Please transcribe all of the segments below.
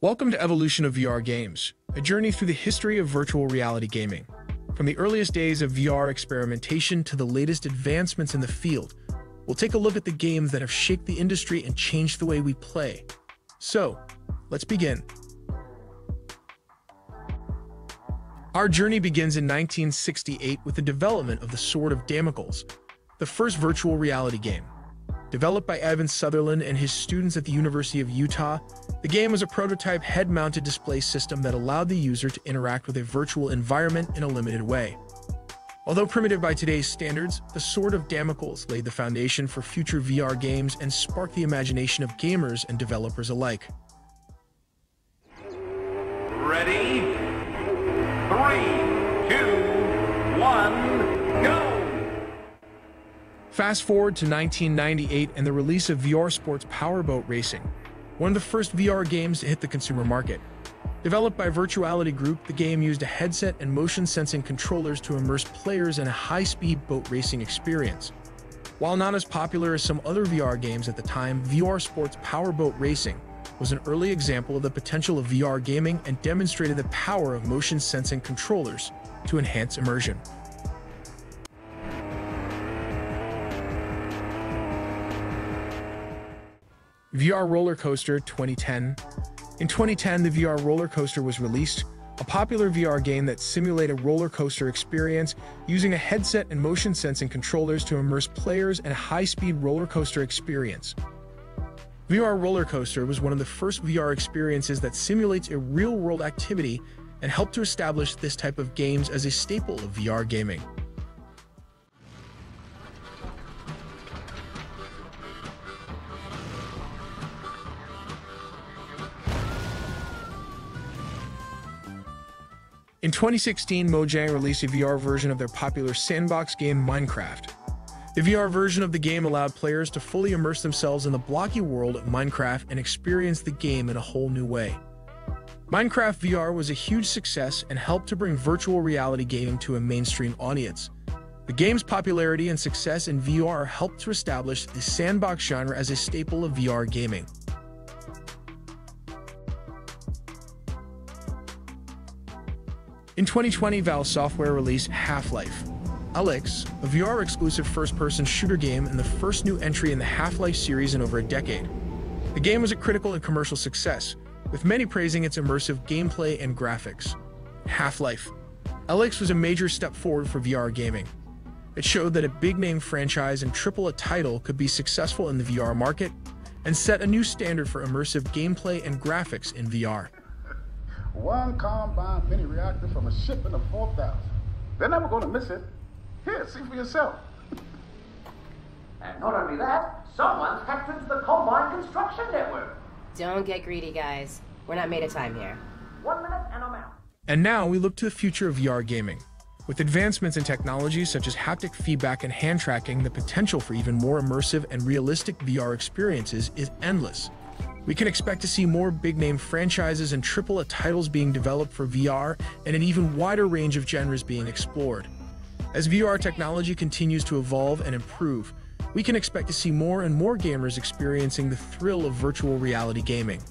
Welcome to Evolution of VR Games, a journey through the history of virtual reality gaming. From the earliest days of VR experimentation to the latest advancements in the field, we'll take a look at the games that have shaped the industry and changed the way we play. So, let's begin. Our journey begins in 1968 with the development of the Sword of Damocles, the first virtual reality game. Developed by Evan Sutherland and his students at the University of Utah, the game was a prototype head-mounted display system that allowed the user to interact with a virtual environment in a limited way. Although primitive by today's standards, the Sword of Damocles laid the foundation for future VR games and sparked the imagination of gamers and developers alike. Ready? 3, 2, 1, go! Fast forward to 1998 and the release of VR Sports Powerboat Racing, one of the first VR games to hit the consumer market. Developed by Virtuality Group, the game used a headset and motion-sensing controllers to immerse players in a high-speed boat racing experience. While not as popular as some other VR games at the time, VR Sports Powerboat Racing was an early example of the potential of VR gaming and demonstrated the power of motion-sensing controllers to enhance immersion. VR Rollercoaster 2010. In 2010, the VR Rollercoaster was released, a popular VR game that simulated a roller coaster experience using a headset and motion-sensing controllers to immerse players in a high-speed roller coaster experience. VR Rollercoaster was one of the first VR experiences that simulates a real-world activity and helped to establish this type of games as a staple of VR gaming. In 2016, Mojang released a VR version of their popular sandbox game Minecraft. The VR version of the game allowed players to fully immerse themselves in the blocky world of Minecraft and experience the game in a whole new way. Minecraft VR was a huge success and helped to bring virtual reality gaming to a mainstream audience. The game's popularity and success in VR helped to establish the sandbox genre as a staple of VR gaming. In 2020, Valve Software released Half-Life: Alyx, a VR-exclusive first-person shooter game and the first new entry in the Half-Life series in over a decade. The game was a critical and commercial success, with many praising its immersive gameplay and graphics. Half-Life: Alyx was a major step forward for VR gaming. It showed that a big-name franchise and AAA title could be successful in the VR market and set a new standard for immersive gameplay and graphics in VR. One combined mini reactor from a shipment of 4,000. They're never going to miss it. Here, see for yourself. And not only that, someone's hacked into the Combine construction network. Don't get greedy, guys. We're not made of time here. 1 minute and I'm out. And now we look to the future of VR gaming. With advancements in technologies such as haptic feedback and hand tracking, the potential for even more immersive and realistic VR experiences is endless. We can expect to see more big-name franchises and AAA titles being developed for VR and an even wider range of genres being explored. As VR technology continues to evolve and improve, we can expect to see more and more gamers experiencing the thrill of virtual reality gaming.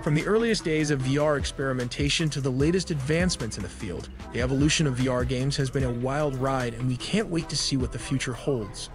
From the earliest days of VR experimentation to the latest advancements in the field, the evolution of VR games has been a wild ride, and we can't wait to see what the future holds.